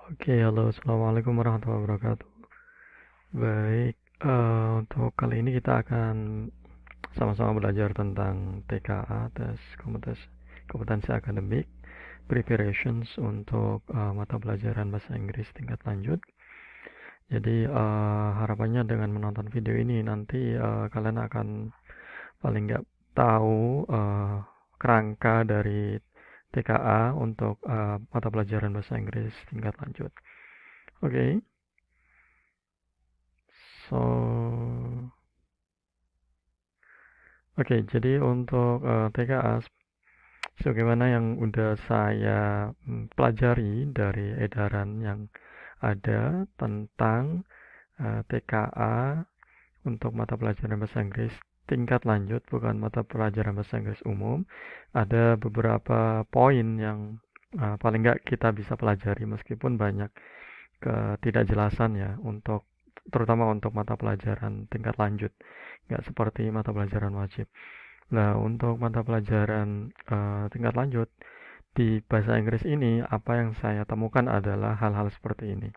Oke, halo, assalamualaikum warahmatullahi wabarakatuh. Baik, untuk kali ini kita akan sama-sama belajar tentang TKA, tes kompetensi akademik, preparations untuk mata pelajaran bahasa Inggris tingkat lanjut. Jadi harapannya dengan menonton video ini nanti kalian akan paling nggak tahu kerangka dari TKA untuk mata pelajaran bahasa Inggris tingkat lanjut. Oke. So, jadi untuk TKA, sebagaimana yang udah saya pelajari dari edaran yang ada tentang TKA untuk mata pelajaran bahasa Inggris tingkat lanjut, bukan mata pelajaran bahasa Inggris umum, ada beberapa poin yang paling nggak kita bisa pelajari meskipun banyak ketidakjelasan ya terutama untuk mata pelajaran tingkat lanjut, nggak seperti mata pelajaran wajib. Nah, untuk mata pelajaran tingkat lanjut di bahasa Inggris ini, apa yang saya temukan adalah hal-hal seperti ini.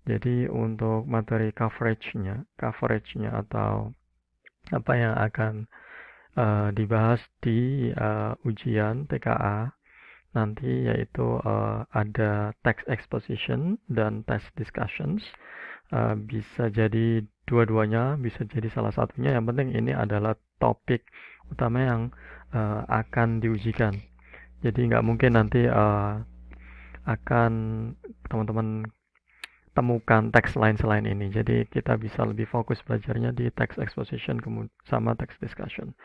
Jadi untuk materi coverage-nya atau apa yang akan dibahas di ujian TKA nanti, yaitu ada text exposition dan text discussions. Bisa jadi dua-duanya, bisa jadi salah satunya. Yang penting ini adalah topik utama yang akan diujikan. Jadi nggak mungkin nanti akan teman-teman temukan teks lain selain ini. Jadi kita bisa lebih fokus belajarnya di text exposition sama text discussion.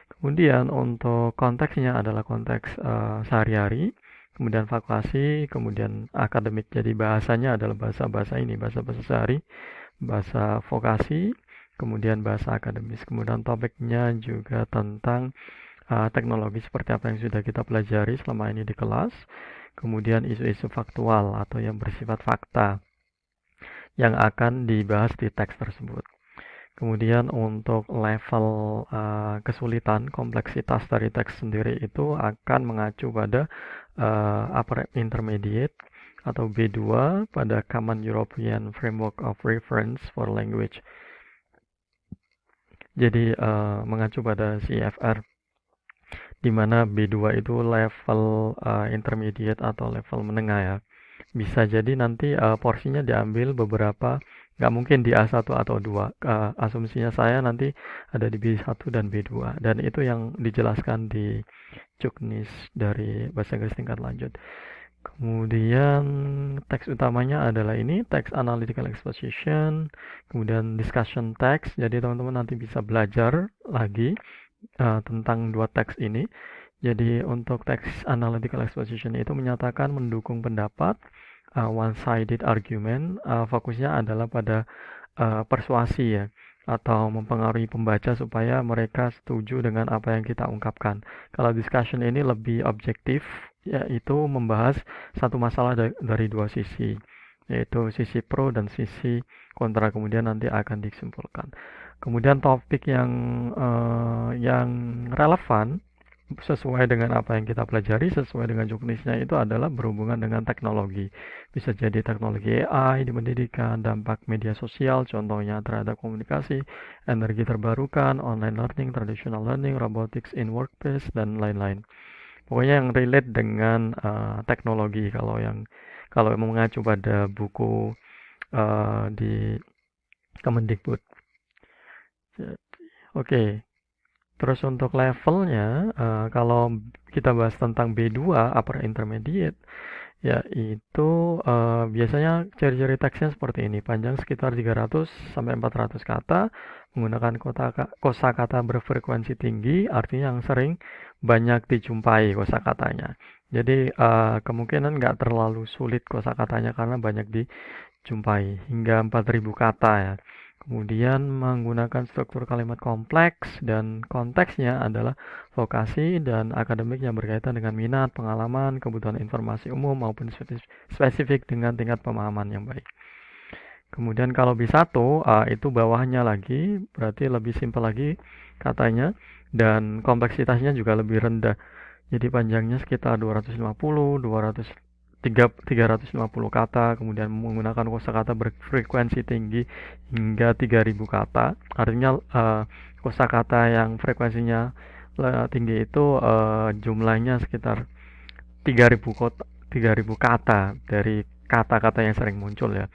Kemudian untuk konteksnya adalah konteks sehari-hari, kemudian valuasi, kemudian akademik. Jadi bahasanya adalah bahasa-bahasa ini, bahasa-bahasa sehari, bahasa vokasi, kemudian bahasa akademis. Kemudian topiknya juga tentang teknologi seperti apa yang sudah kita pelajari selama ini di kelas. Kemudian isu-isu faktual atau yang bersifat fakta yang akan dibahas di teks tersebut. Kemudian untuk level kesulitan, kompleksitas dari teks sendiri itu akan mengacu pada upper intermediate atau B2 pada Common European Framework of Reference for Language. Jadi mengacu pada CFR, di mana B2 itu level intermediate atau level menengah ya. Bisa jadi nanti porsinya diambil beberapa, nggak mungkin di A1 atau 2. Asumsinya saya nanti ada di B1 dan B2. Dan itu yang dijelaskan di Juknis dari Bahasa Inggris tingkat lanjut. Kemudian teks utamanya adalah ini, teks analytical exposition, kemudian discussion text. Jadi teman-teman nanti bisa belajar lagi tentang dua teks ini. Jadi untuk teks analytical exposition itu menyatakan mendukung pendapat, one-sided argument, fokusnya adalah pada persuasi ya, atau mempengaruhi pembaca supaya mereka setuju dengan apa yang kita ungkapkan. Kalau discussion ini lebih objektif, yaitu membahas satu masalah dari dua sisi, yaitu sisi pro dan sisi kontra, kemudian nanti akan disimpulkan. Kemudian topik yang relevan sesuai dengan apa yang kita pelajari, sesuai dengan juknisnya itu adalah berhubungan dengan teknologi. Bisa jadi teknologi AI di pendidikan, dampak media sosial, contohnya terhadap komunikasi, energi terbarukan, online learning, traditional learning, robotics in workplace, dan lain-lain. Pokoknya yang relate dengan teknologi kalau mengacu pada buku di Kemendikbud. Oke. Terus untuk levelnya, kalau kita bahas tentang B2, upper intermediate, yaitu biasanya ciri-ciri teksnya seperti ini, panjang sekitar 300 sampai 400 kata, menggunakan kosakata berfrekuensi tinggi, artinya yang sering banyak dijumpai kosakatanya. Jadi kemungkinan nggak terlalu sulit kosakatanya karena banyak dijumpai, hingga 4000 kata ya. Kemudian menggunakan struktur kalimat kompleks dan konteksnya adalah vokasi dan akademik yang berkaitan dengan minat, pengalaman, kebutuhan informasi umum maupun spesifik dengan tingkat pemahaman yang baik. Kemudian kalau B1 itu bawahnya lagi, berarti lebih simpel lagi katanya, dan kompleksitasnya juga lebih rendah. Jadi panjangnya sekitar 250, 200 350 kata, kemudian menggunakan kosakata berfrekuensi tinggi hingga 3000 kata. Artinya kosakata yang frekuensinya tinggi itu jumlahnya sekitar 3000 kata dari kata-kata yang sering muncul ya.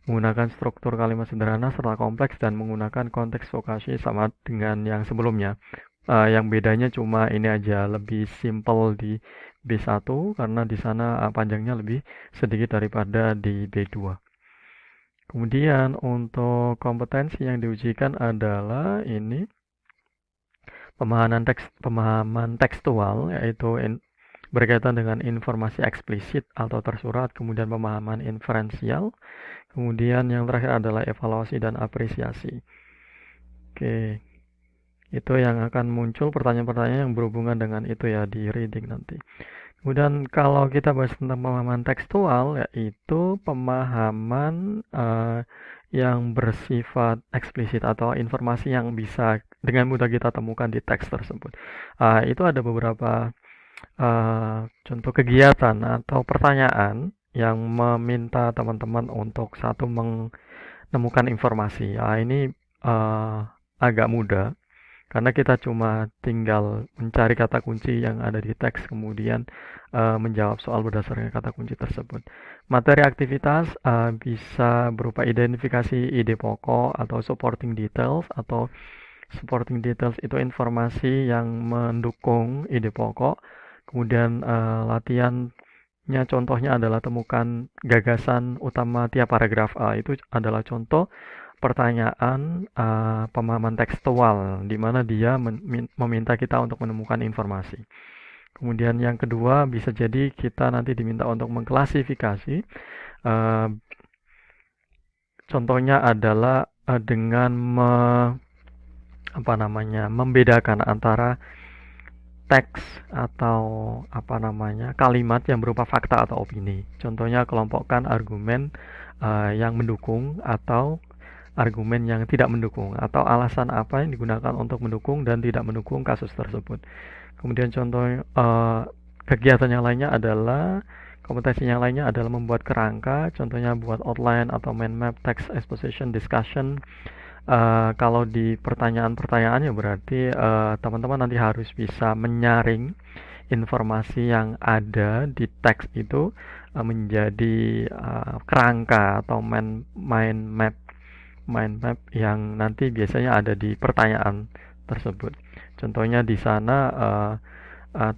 Menggunakan struktur kalimat sederhana serta kompleks dan menggunakan konteks vokasi sama dengan yang sebelumnya. Yang bedanya cuma ini aja, lebih simple di B1 karena di sana panjangnya lebih sedikit daripada di B2. Kemudian untuk kompetensi yang diujikan adalah ini pemahaman tekstual, yaitu berkaitan dengan informasi eksplisit atau tersurat, kemudian pemahaman inferensial, kemudian yang terakhir adalah evaluasi dan apresiasi. Oke, itu yang akan muncul pertanyaan-pertanyaan yang berhubungan dengan itu ya di reading nanti. Kemudian kalau kita bahas tentang pemahaman tekstual, yaitu pemahaman yang bersifat eksplisit atau informasi yang bisa dengan mudah kita temukan di teks tersebut. Itu ada beberapa contoh kegiatan atau pertanyaan yang meminta teman-teman untuk satu menemukan informasi. Ini agak mudah karena kita cuma tinggal mencari kata kunci yang ada di teks, kemudian menjawab soal berdasarkan kata kunci tersebut. Materi aktivitas bisa berupa identifikasi ide pokok atau supporting details, atau supporting details itu informasi yang mendukung ide pokok. Kemudian latihannya contohnya adalah temukan gagasan utama tiap paragraf. Itu adalah contoh pertanyaan pemahaman tekstual di mana dia meminta kita untuk menemukan informasi. Kemudian yang kedua bisa jadi kita nanti diminta untuk mengklasifikasi. Contohnya adalah dengan membedakan antara teks atau kalimat yang berupa fakta atau opini. Contohnya kelompokkan argumen yang mendukung atau argumen yang tidak mendukung, atau alasan apa yang digunakan untuk mendukung dan tidak mendukung kasus tersebut. Kemudian contoh kegiatan yang lainnya adalah kompetensi yang lainnya adalah membuat kerangka, contohnya buat outline atau mind map, text exposition, discussion. Kalau di pertanyaan-pertanyaannya berarti teman-teman nanti harus bisa menyaring informasi yang ada di teks itu menjadi kerangka atau mind map yang nanti biasanya ada di pertanyaan tersebut. Contohnya di sana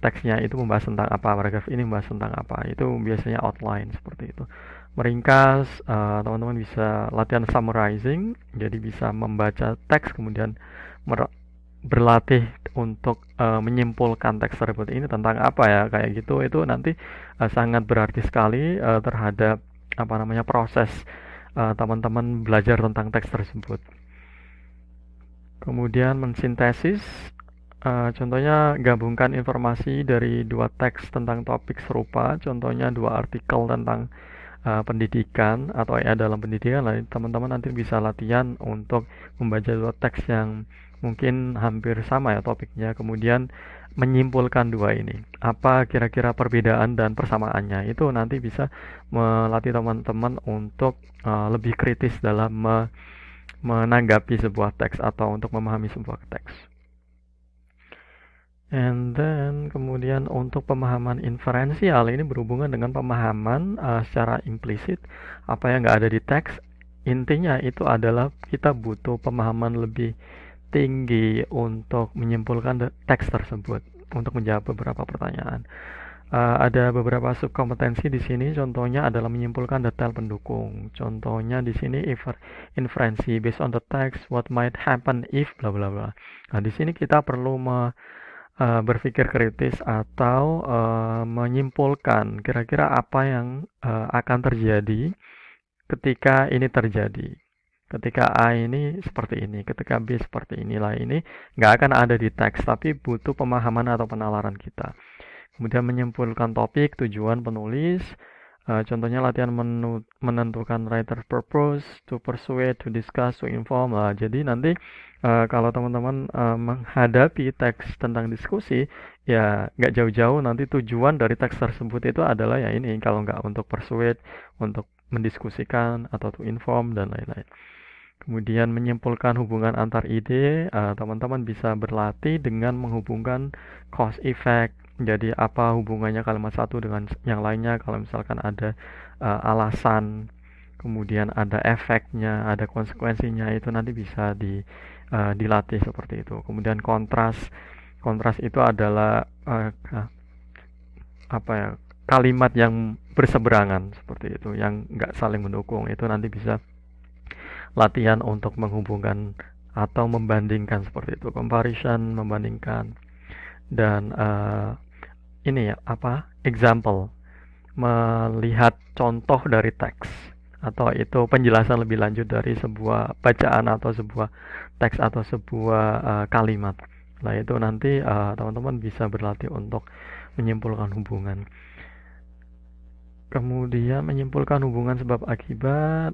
teksnya itu membahas tentang apa, paragraf ini membahas tentang apa, itu biasanya outline seperti itu. Meringkas, teman-teman bisa latihan summarizing, jadi bisa membaca teks kemudian berlatih untuk menyimpulkan teks tersebut ini tentang apa ya, kayak gitu. Itu nanti sangat berarti sekali terhadap proses teman-teman belajar tentang teks tersebut. Kemudian mensintesis, contohnya gabungkan informasi dari dua teks tentang topik serupa, contohnya dua artikel tentang pendidikan atau dalam pendidikan. Teman-teman nanti bisa latihan untuk membaca dua teks yang mungkin hampir sama ya topiknya, kemudian menyimpulkan dua ini, apa kira-kira perbedaan dan persamaannya. Itu nanti bisa melatih teman-teman untuk lebih kritis dalam menanggapi sebuah teks atau untuk memahami sebuah teks. And then kemudian untuk pemahaman inferensial ini berhubungan dengan pemahaman secara implisit apa yang nggak ada di teks. Intinya itu adalah kita butuh pemahaman lebih tinggi untuk menyimpulkan teks tersebut untuk menjawab beberapa pertanyaan. Ada beberapa subkompetensi di sini, contohnya adalah menyimpulkan detail pendukung. Contohnya di sini inferensi based on the text, what might happen if bla bla bla. Nah, di sini kita perlu berpikir kritis atau menyimpulkan kira-kira apa yang akan terjadi ketika ini terjadi. Ketika A ini seperti ini, ketika B seperti inilah, ini nggak akan ada di teks, tapi butuh pemahaman atau penalaran kita. Kemudian menyimpulkan topik, tujuan penulis, Contohnya latihan menentukan writer purpose, to persuade, to discuss, to inform. Jadi nanti kalau teman-teman menghadapi teks tentang diskusi, ya nggak jauh-jauh nanti tujuan dari teks tersebut itu adalah ya ini, kalau nggak untuk persuade, untuk mendiskusikan, atau to inform, dan lain-lain. Kemudian menyimpulkan hubungan antar ide, teman-teman bisa berlatih dengan menghubungkan cause effect. Jadi apa hubungannya kalimat satu dengan yang lainnya, kalau misalkan ada alasan, kemudian ada efeknya, ada konsekuensinya, itu nanti bisa dilatih seperti itu. Kemudian kontras. Kontras itu adalah apa ya, kalimat yang berseberangan seperti itu, yang nggak saling mendukung. Itu nanti bisa latihan untuk menghubungkan atau membandingkan seperti itu, comparison, membandingkan. Dan ini ya apa, example, melihat contoh dari teks, atau itu penjelasan lebih lanjut dari sebuah bacaan atau sebuah teks atau sebuah kalimat. Nah itu nanti teman-teman bisa berlatih untuk menyimpulkan hubungan. Kemudian menyimpulkan hubungan sebab akibat,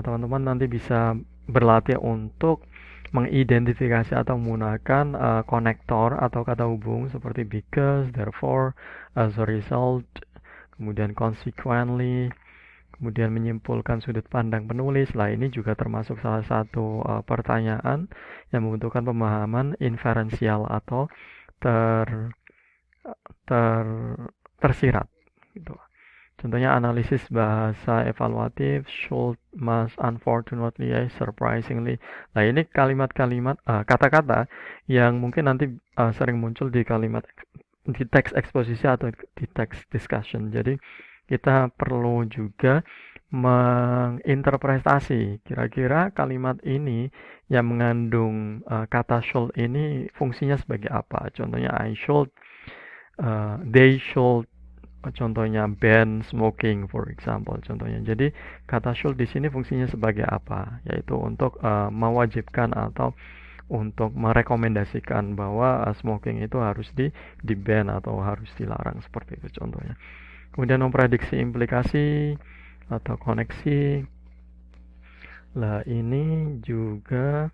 teman-teman nanti bisa berlatih untuk mengidentifikasi atau menggunakan konektor atau kata hubung seperti because, therefore, as a result, kemudian consequently, kemudian menyimpulkan sudut pandang penulis. Lah ini juga termasuk salah satu pertanyaan yang membutuhkan pemahaman inferensial atau ter, ter tersirat gitu. Contohnya analisis bahasa evaluatif, should, must, unfortunately, surprisingly. Nah ini kalimat-kalimat, kata-kata yang mungkin nanti sering muncul di di teks eksposisi atau di teks discussion. Jadi kita perlu juga menginterpretasi kira-kira kalimat ini yang mengandung kata should ini fungsinya sebagai apa. Contohnya I should, they should, contohnya ban smoking for example, contohnya. Jadi kata should di sini fungsinya sebagai apa, yaitu untuk mewajibkan atau untuk merekomendasikan bahwa smoking itu harus di ban atau harus dilarang seperti itu contohnya. Kemudian memprediksi implikasi atau koneksi. Lah ini juga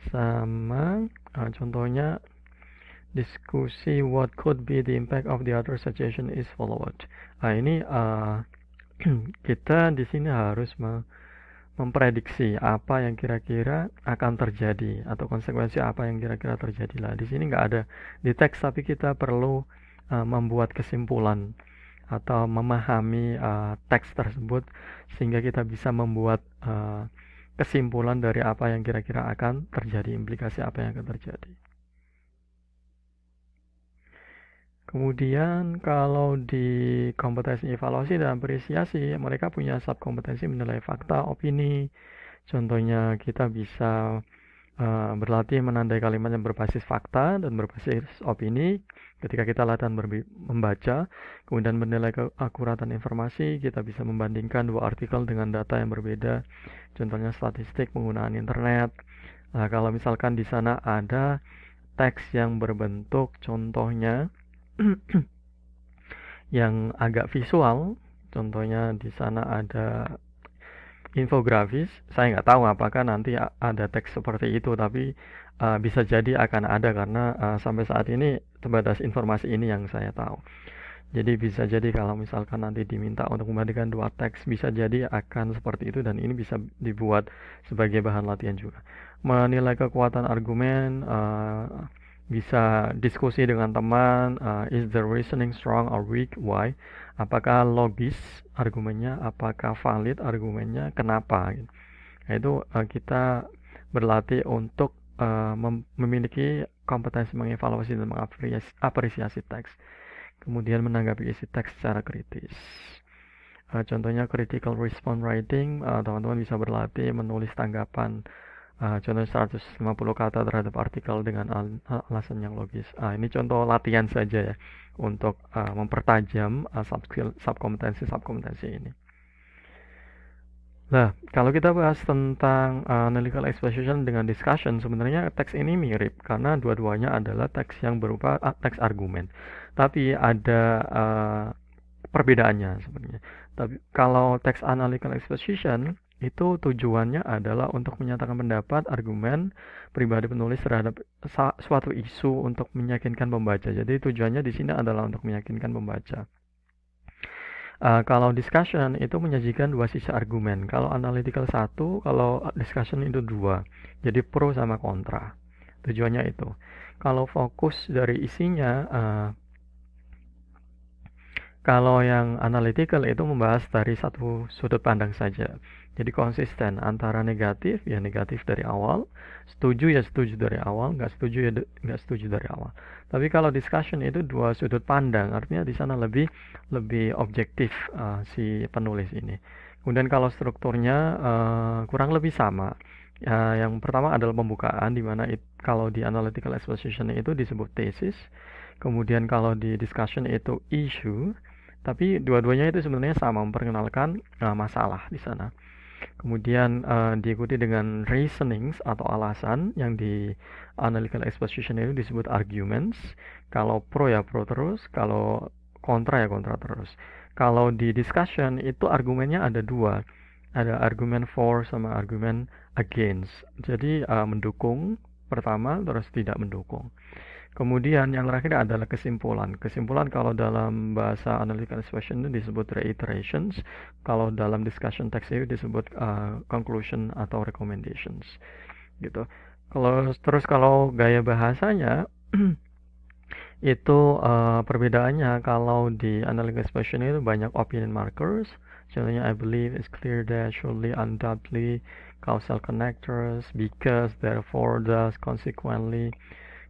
sama, contohnya diskusi what could be the impact of the other suggestion is followed. Nah ini kita di sini harus memprediksi apa yang kira-kira akan terjadi atau konsekuensi apa yang kira-kira terjadi. Lah di sini nggak ada di teks, tapi kita perlu membuat kesimpulan atau memahami teks tersebut sehingga kita bisa membuat kesimpulan dari apa yang kira-kira akan terjadi, implikasi apa yang akan terjadi. Kemudian kalau di kompetensi evaluasi dan apresiasi, mereka punya subkompetensi menilai fakta, opini. Contohnya kita bisa berlatih menandai kalimat yang berbasis fakta dan berbasis opini. Ketika kita latihan membaca, kemudian menilai keakuratan informasi, kita bisa membandingkan dua artikel dengan data yang berbeda. Contohnya statistik penggunaan internet. Nah, kalau misalkan di sana ada teks yang berbentuk contohnya yang agak visual, contohnya di sana ada infografis. Saya nggak tahu apakah nanti ada teks seperti itu, tapi bisa jadi akan ada karena sampai saat ini terbatas informasi ini yang saya tahu. Jadi bisa jadi kalau misalkan nanti diminta untuk membandingkan dua teks, bisa jadi akan seperti itu, dan ini bisa dibuat sebagai bahan latihan juga. Menilai kekuatan argumen, bisa diskusi dengan teman, is the reasoning strong or weak, why, apakah logis argumennya, apakah valid argumennya, kenapa. Nah itu kita berlatih untuk memiliki kompetensi mengevaluasi dan mengapresiasi teks, kemudian menanggapi isi teks secara kritis. Contohnya critical response writing, teman-teman bisa berlatih menulis tanggapan, contohnya 150 kata terhadap artikel dengan alasan yang logis. Ini contoh latihan saja ya untuk mempertajam subkompetensi ini. Nah, kalau kita bahas tentang analytical exposition dengan discussion, sebenarnya teks ini mirip karena dua-duanya adalah teks yang berupa teks argumen. Tapi ada perbedaannya sebenarnya. Tapi kalau text analytical exposition itu tujuannya adalah untuk menyatakan pendapat, argumen pribadi penulis terhadap suatu isu untuk meyakinkan pembaca. Jadi tujuannya di sini adalah untuk meyakinkan pembaca. Kalau discussion itu menyajikan dua sisi argumen. Kalau analytical satu, kalau discussion itu dua. Jadi pro sama kontra. Tujuannya itu. Kalau fokus dari isinya, kalau yang analytical itu membahas dari satu sudut pandang saja. Jadi konsisten antara negatif, ya negatif dari awal, setuju ya setuju dari awal, nggak setuju ya nggak setuju dari awal. Tapi kalau discussion itu dua sudut pandang, artinya di sana lebih objektif si penulis ini. Kemudian kalau strukturnya kurang lebih sama. Yang pertama adalah pembukaan, di mana kalau di analytical exposition itu disebut thesis. Kemudian kalau di discussion itu issue, tapi dua-duanya itu sebenarnya sama, memperkenalkan masalah di sana. Kemudian diikuti dengan reasonings atau alasan, yang di analytical exposition itu disebut arguments. Kalau pro ya pro terus, kalau kontra ya kontra terus. Kalau di discussion itu argumennya ada dua, ada argumen for sama argumen against. Jadi mendukung pertama, terus tidak mendukung. Kemudian yang terakhir adalah kesimpulan. Kesimpulan kalau dalam bahasa analytical expression itu disebut reiterations. Kalau dalam discussion text itu disebut conclusion atau recommendations. Gitu. Kalau gaya bahasanya itu perbedaannya, kalau di analytical expression itu banyak opinion markers. Contohnya I believe, it's clear that, surely, undoubtedly, causal connectors, because, therefore, thus, consequently.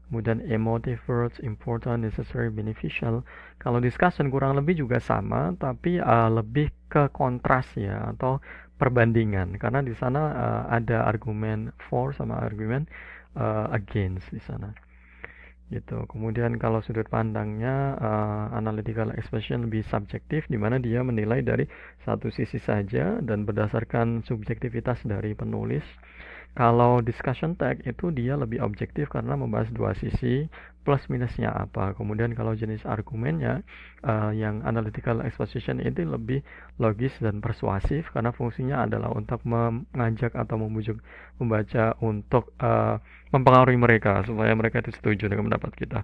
Kemudian emotive words, important, necessary, beneficial. Kalau discussion kurang lebih juga sama, tapi lebih ke kontras ya, atau perbandingan, karena di sana ada argumen for sama argumen against di sana. Gitu. Kemudian kalau sudut pandangnya analytical expression lebih subjektif, di mana dia menilai dari satu sisi saja dan berdasarkan subjektivitas dari penulis. Kalau discussion text itu dia lebih objektif karena membahas dua sisi, plus minusnya apa. Kemudian kalau jenis argumennya yang analytical exposition itu lebih logis dan persuasif, karena fungsinya adalah untuk mengajak atau membujuk membaca untuk mempengaruhi mereka supaya mereka itu setuju dengan pendapat kita.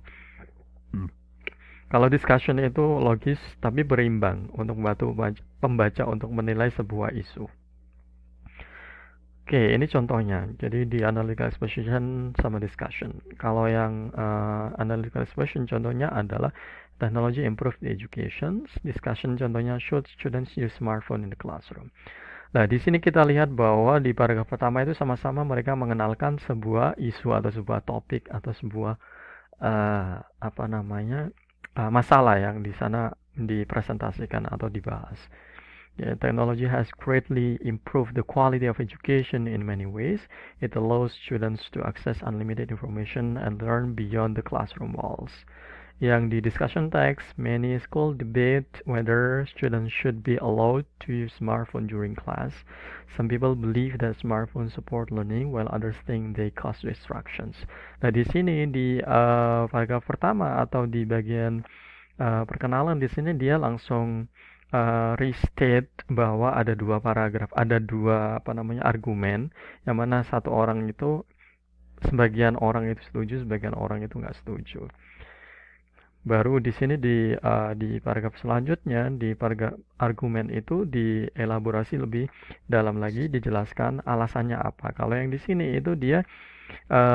Kalau discussion itu logis tapi berimbang untuk membantu pembaca untuk menilai sebuah isu. Oke, ini contohnya. Jadi di analytical exposition sama discussion. Kalau yang analytical exposition contohnya adalah technology improve the education. Discussion contohnya should students use smartphone in the classroom. Nah, di sini kita lihat bahwa di paragraf pertama itu sama-sama mereka mengenalkan sebuah isu atau sebuah topik atau sebuah masalah yang di sana dipresentasikan atau dibahas. Technology has greatly improved the quality of education in many ways. It allows students to access unlimited information and learn beyond the classroom walls. Yang di discussion text, many schools debate whether students should be allowed to use smartphone during class. Some people believe that smartphones support learning, while others think they cause distractions. Nah, di sini di paragraf pertama atau di bagian perkenalan, di sini dia langsung restate bahwa ada dua paragraf, ada dua argumen, yang mana satu orang itu, sebagian orang itu setuju, sebagian orang itu nggak setuju. Baru di sini di paragraf selanjutnya, di paragraf argumen itu dielaborasi lebih dalam lagi, dijelaskan alasannya apa. Kalau yang di sini itu dia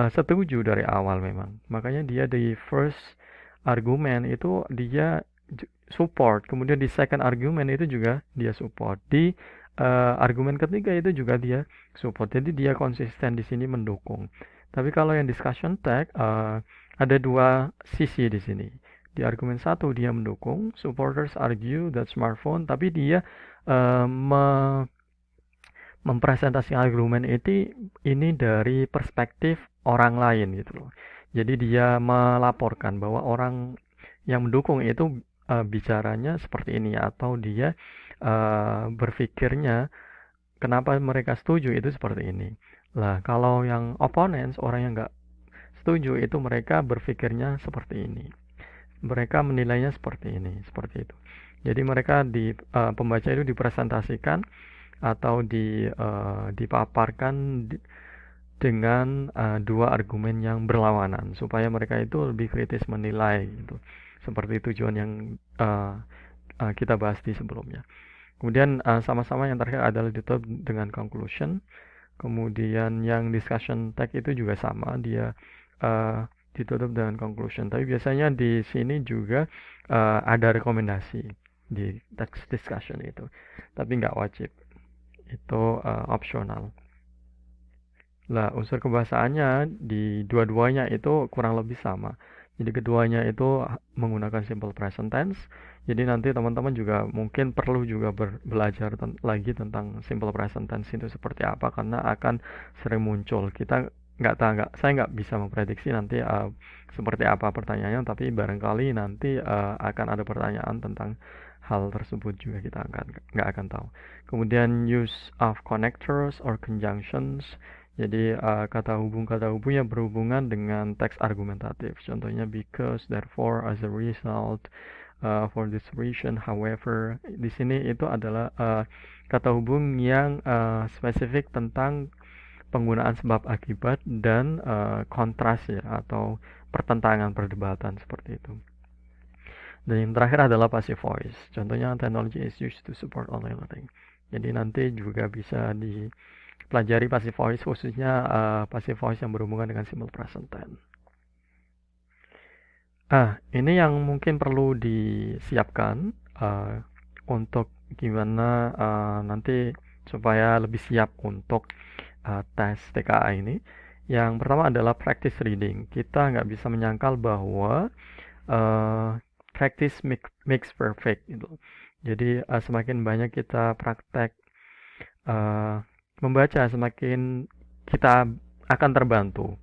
setuju dari awal memang, makanya dia di first argumen itu dia support, kemudian di second argument itu juga dia support, di argumen ketiga itu juga dia support. Jadi dia konsisten di sini mendukung. Tapi kalau yang discussion text ada dua sisi di sini. Di argumen satu dia mendukung, supporters argue that smartphone, tapi dia mempresentasi argumen ini dari perspektif orang lain gitu loh. Jadi dia melaporkan bahwa orang yang mendukung itu bicaranya seperti ini, atau dia berpikirnya kenapa mereka setuju itu seperti ini. Lah, kalau yang opponents, orang yang nggak setuju itu mereka berpikirnya seperti ini. Mereka menilainya seperti ini, seperti itu. Jadi mereka pembaca itu dipresentasikan atau dipaparkan dengan dua argumen yang berlawanan supaya mereka itu lebih kritis menilai gitu. Seperti tujuan yang kita bahas di sebelumnya. Kemudian sama-sama yang terakhir adalah ditutup dengan conclusion. Kemudian yang discussion tag itu juga sama, dia ditutup dengan conclusion. Tapi biasanya di sini juga ada rekomendasi di text discussion itu, tapi nggak wajib, itu opsional. Lah, unsur kebahasaannya di dua-duanya itu kurang lebih sama. Jadi keduanya itu menggunakan simple present tense. Jadi nanti teman-teman juga mungkin perlu juga belajar lagi tentang simple present tense itu seperti apa, karena akan sering muncul. Kita saya nggak bisa memprediksi nanti seperti apa pertanyaannya, tapi barangkali nanti akan ada pertanyaan tentang hal tersebut juga, kita nggak akan tahu. Kemudian use of connectors or conjunctions. Jadi kata hubung yang berhubungan dengan teks argumentatif. Contohnya because, therefore, as a result, for this reason, however. Di sini itu adalah kata hubung yang spesifik tentang penggunaan sebab akibat dan kontras ya, atau pertentangan, perdebatan seperti itu. Dan yang terakhir adalah passive voice. Contohnya technology is used to support online learning. Jadi nanti juga bisa pelajari passive voice, khususnya passive voice yang berhubungan dengan simple present tense. Ini yang mungkin perlu disiapkan untuk gimana nanti supaya lebih siap untuk tes TKA ini. Yang pertama adalah practice reading. Kita nggak bisa menyangkal bahwa practice makes perfect gitu. Jadi semakin banyak kita praktek membaca, semakin kita akan terbantu,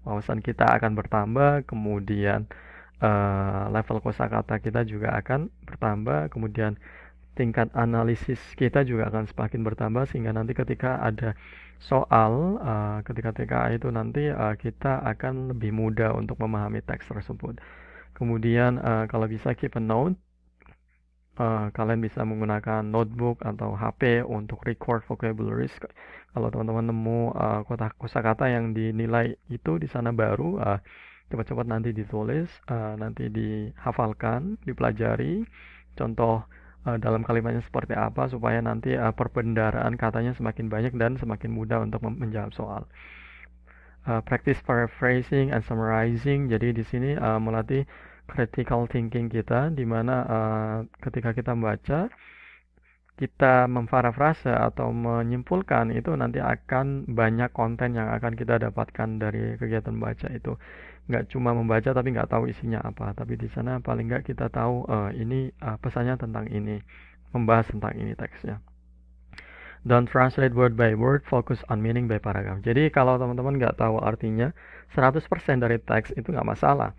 wawasan kita akan bertambah, kemudian level kosakata kita juga akan bertambah, kemudian tingkat analisis kita juga akan semakin bertambah, sehingga nanti ketika ada soal ketika TKA itu nanti kita akan lebih mudah untuk memahami teks tersebut. Kemudian kalau bisa keep a note. Kalian bisa menggunakan notebook atau HP untuk record vocabularies. Kalau teman-teman nemu kosakata yang dinilai itu di sana baru, cepat-cepat nanti ditulis, nanti dihafalkan, dipelajari. Contoh dalam kalimatnya seperti apa supaya nanti perbendaharaan katanya semakin banyak dan semakin mudah untuk menjawab soal. Practice paraphrasing and summarizing. Jadi di sini melatih critical thinking kita, di mana ketika kita membaca, kita memparafrase atau menyimpulkan, itu nanti akan banyak konten yang akan kita dapatkan dari kegiatan membaca itu. Nggak cuma membaca tapi nggak tahu isinya apa, tapi di sana paling nggak kita tahu ini pesannya tentang ini, membahas tentang ini teksnya. Don't translate word by word, focus on meaning by paragraph. Jadi kalau teman-teman nggak tahu artinya 100% dari teks itu nggak masalah.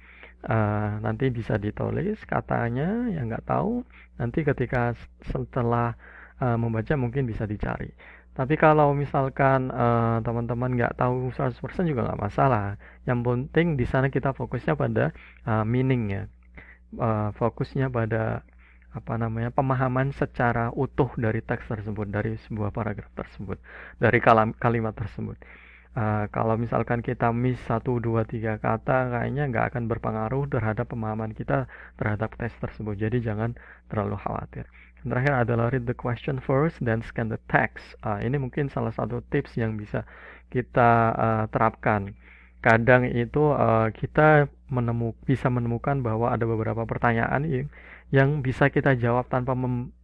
Nanti bisa ditulis katanya yang nggak tahu, nanti ketika setelah membaca mungkin bisa dicari. Tapi kalau misalkan teman-teman nggak tahu 100% juga nggak masalah. Yang penting di sana kita fokusnya pada meaningnya, fokusnya pada pemahaman secara utuh dari teks tersebut, dari sebuah paragraf tersebut, dari kalimat tersebut. Kalau misalkan kita miss 1, 2, 3 kata, kayaknya nggak akan berpengaruh terhadap pemahaman kita terhadap teks tersebut. Jadi jangan terlalu khawatir. Yang terakhir adalah read the question first, then scan the text. Ini mungkin salah satu tips yang bisa kita terapkan. Kadang itu kita bisa menemukan bahwa ada beberapa pertanyaan yang bisa kita jawab tanpa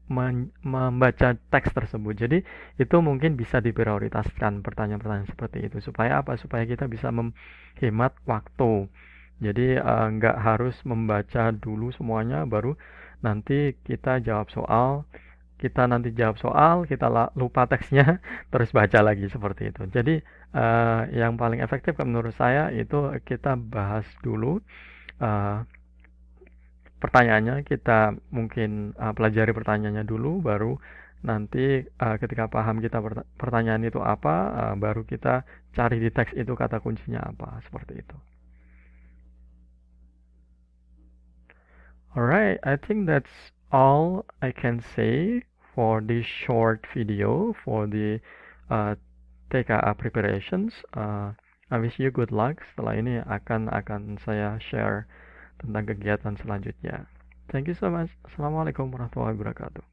membaca teks tersebut. Jadi itu mungkin bisa diprioritaskan pertanyaan-pertanyaan seperti itu, supaya apa? Supaya kita bisa menghemat waktu. Jadi nggak harus membaca dulu semuanya baru nanti kita jawab soal. Kita nanti jawab soal, kita lupa teksnya, terus baca lagi seperti itu. Jadi yang paling efektif menurut saya itu kita bahas dulu pertanyaannya, kita mungkin pelajari pertanyaannya dulu, baru nanti ketika paham kita pertanyaan itu apa, baru kita cari di teks itu kata kuncinya apa, seperti itu. Alright, I think that's all I can say for this short video for the uh, TKA preparations. I wish you good luck. Setelah ini akan saya share tentang kegiatan selanjutnya. Thank you so much. Assalamualaikum warahmatullahi wabarakatuh.